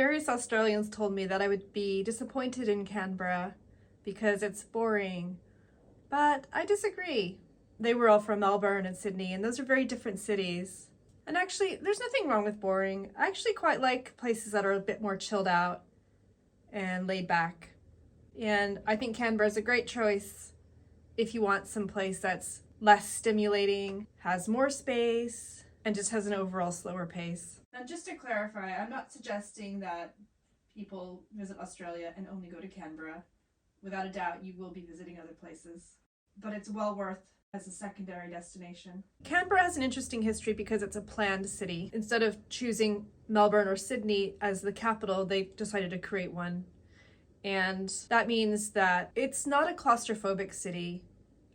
Various Australians told me that I would be disappointed in Canberra because it's boring, but I disagree. They were all from Melbourne and Sydney, and those are very different cities. And actually, there's nothing wrong with boring. I actually quite like places that are a bit more chilled out and laid back. And I think Canberra is a great choice if you want some place that's less stimulating, has more space, and just has an overall slower pace. And just to clarify, I'm not suggesting that people visit Australia and only go to Canberra. Without a doubt, you will be visiting other places, but it's well worth as a secondary destination. Canberra has an interesting history because it's a planned city. Instead of choosing Melbourne or Sydney as the capital, they decided to create one. And that means that it's not a claustrophobic city.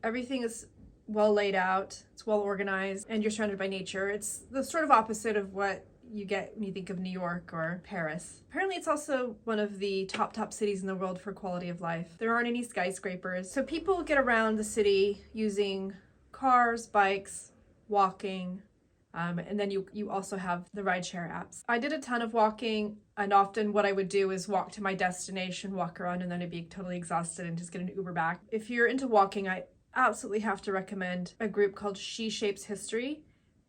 Everything is well laid out, it's well organized, and you're surrounded by nature. It's the sort of opposite of what you get when you think of New York or Paris. Apparently it's also one of the top cities in the world for quality of life. There aren't any skyscrapers, so people get around the city using cars, bikes, walking, and then you also have the rideshare apps. I did a ton of walking, and often what I would do is walk to my destination, walk around, and then I'd be totally exhausted and just get an Uber back. If you're into walking, I absolutely have to recommend a group called She Shapes History,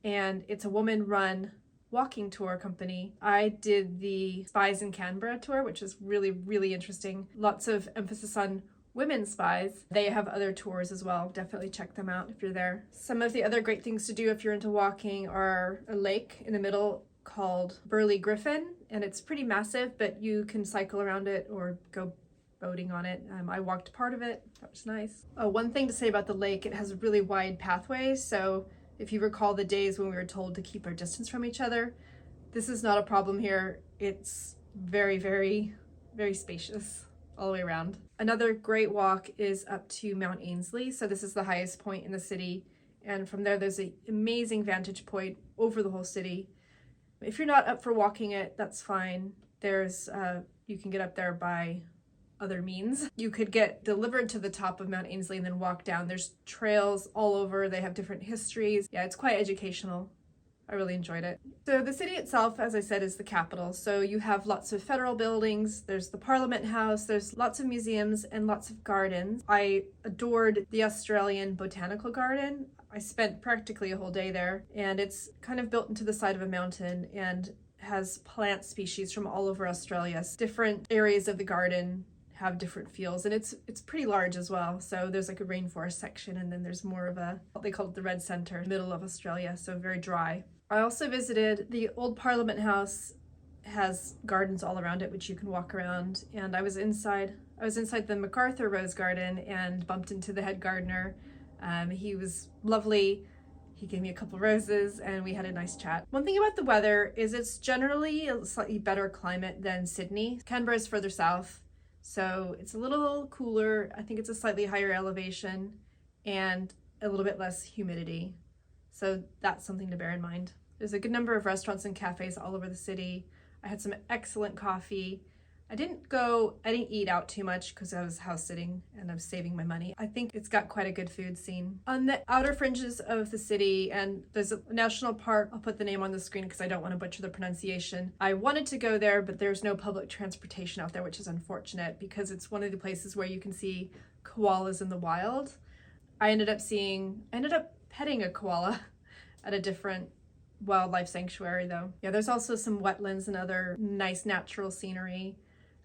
and it's a woman-run walking tour company. I did the Spies in Canberra tour, which is really, really interesting. Lots of emphasis on women spies. They have other tours as well. Definitely check them out if you're there. Some of the other great things to do if you're into walking are a lake in the middle called Burley Griffin, and it's pretty massive, but you can cycle around it or go boating on it. I walked part of it. That was nice. One thing to say about the lake, it has really wide pathways, so if you recall the days when we were told to keep our distance from each other, this is not a problem here. It's very, very, very spacious all the way around. Another great walk is up to Mount Ainslie. So this is the highest point in the city. And from there, there's an amazing vantage point over the whole city. If you're not up for walking it, that's fine. You can get up there by other means. You could get delivered to the top of Mount Ainslie and then walk down. There's trails all over. They have different histories. Yeah, it's quite educational. I really enjoyed it. So the city itself, as I said, is the capital. So you have lots of federal buildings. There's the Parliament House. There's lots of museums and lots of gardens. I adored the Australian Botanical Garden. I spent practically a whole day there, and it's kind of built into the side of a mountain and has plant species from all over Australia. Different areas of the garden have different feels, and it's pretty large as well. So there's like a rainforest section, and then there's more of what they call it the red centre, middle of Australia, so very dry. I also visited the old Parliament House. Has gardens all around it which you can walk around, and I was inside the MacArthur Rose Garden and bumped into the head gardener. He was lovely. He gave me a couple roses and we had a nice chat. One thing about the weather is it's generally a slightly better climate than Sydney. Canberra is further south, so it's a little cooler. I think it's a slightly higher elevation and a little bit less humidity. So that's something to bear in mind. There's a good number of restaurants and cafes all over the city. I had some excellent coffee. I didn't eat out too much because I was house sitting and I was saving my money. I think it's got quite a good food scene. On the outer fringes of the city, and there's a national park, I'll put the name on the screen because I don't want to butcher the pronunciation. I wanted to go there, but there's no public transportation out there, which is unfortunate because it's one of the places where you can see koalas in the wild. I ended up petting a koala at a different wildlife sanctuary though. Yeah, there's also some wetlands and other nice natural scenery.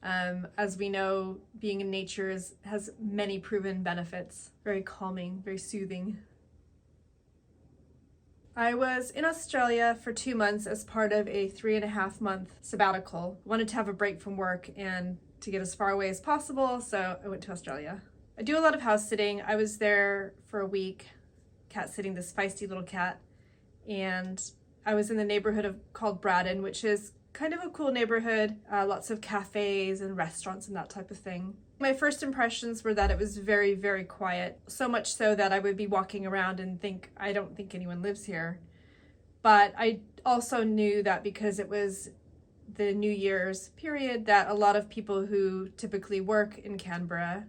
As we know, being in nature has many proven benefits. Very calming, very soothing. I was in Australia for 2 months as part of a 3.5-month sabbatical. Wanted to have a break from work and to get as far away as possible, so I went to Australia. I do a lot of house sitting. I was there for a week, cat sitting this feisty little cat, and I was in the neighborhood called Braddon, which is kind of a cool neighborhood, lots of cafes and restaurants and that type of thing. My first impressions were that it was very, very quiet, so much so that I would be walking around and think, I don't think anyone lives here. But I also knew that because it was the New Year's period, that a lot of people who typically work in Canberra,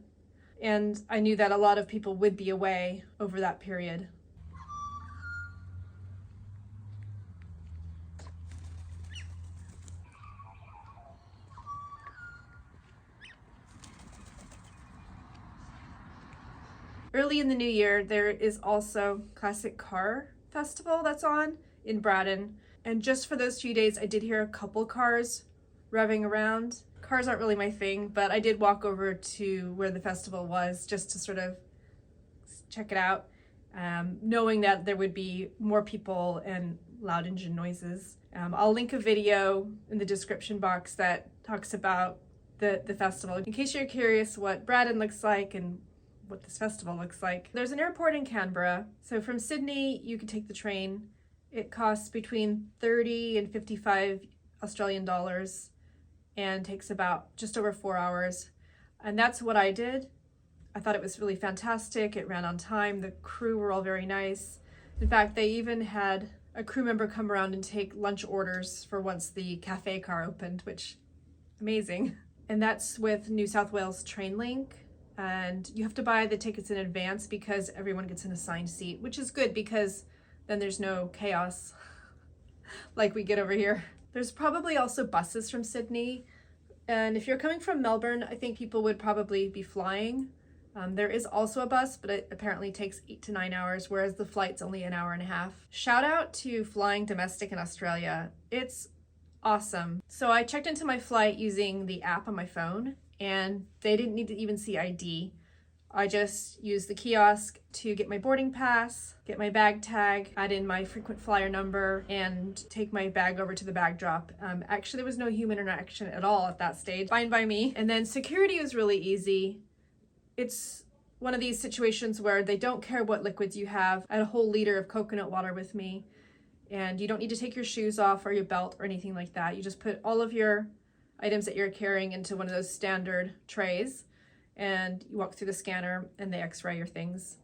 and I knew that a lot of people would be away over that period. early in the new year, there is also Classic Car Festival that's on in Braddon. And just for those few days, I did hear a couple cars revving around. Cars aren't really my thing, but I did walk over to where the festival was just to sort of check it out, knowing that there would be more people and loud engine noises. I'll link a video in the description box that talks about the festival in case you're curious what Braddon looks like and what this festival looks like. There's an airport in Canberra, so from Sydney you can take the train. It costs between 30 and 55 Australian dollars and takes about just over 4 hours, and that's what I did. I thought it was really fantastic. It ran on time. The crew were all very nice. In fact, they even had a crew member come around and take lunch orders for once the cafe car opened, which amazing. And that's with New South Wales Trainlink. And you have to buy the tickets in advance because everyone gets an assigned seat, which is good because then there's no chaos like we get over here. There's probably also buses from Sydney. And if you're coming from Melbourne, I think people would probably be flying. There is also a bus, but it apparently takes 8 to 9 hours, whereas the flight's only an hour and a half. Shout out to flying domestic in Australia. It's awesome. So I checked into my flight using the app on my phone, and they didn't need to even see ID. I just used the kiosk to get my boarding pass, get my bag tag, add in my frequent flyer number, and take my bag over to the bag drop. Actually, there was no human interaction at all at that stage. Fine by me. And then security was really easy. It's one of these situations where they don't care what liquids you have. I had a whole liter of coconut water with me, and you don't need to take your shoes off or your belt or anything like that. You just put all of your items that you're carrying into one of those standard trays, and you walk through the scanner and they x-ray your things.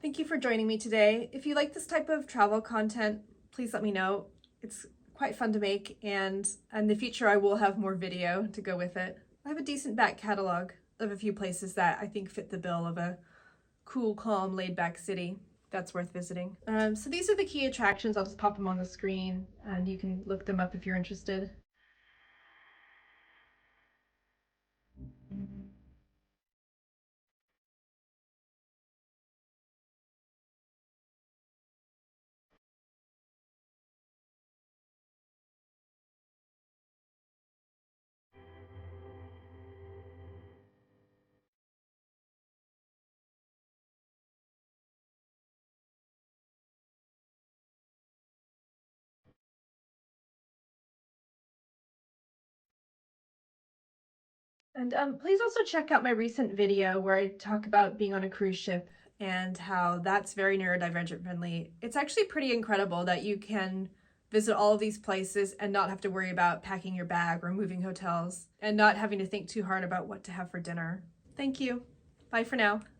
Thank you for joining me today. If you like this type of travel content, please let me know. It's quite fun to make, and in the future I will have more video to go with it. I have a decent back catalog of a few places that I think fit the bill of a cool, calm, laid-back city that's worth visiting. So these are the key attractions. I'll just pop them on the screen and you can look them up if you're interested. And please also check out my recent video where I talk about being on a cruise ship and how that's very neurodivergent friendly. It's actually pretty incredible that you can visit all of these places and not have to worry about packing your bag or moving hotels and not having to think too hard about what to have for dinner. Thank you. Bye for now.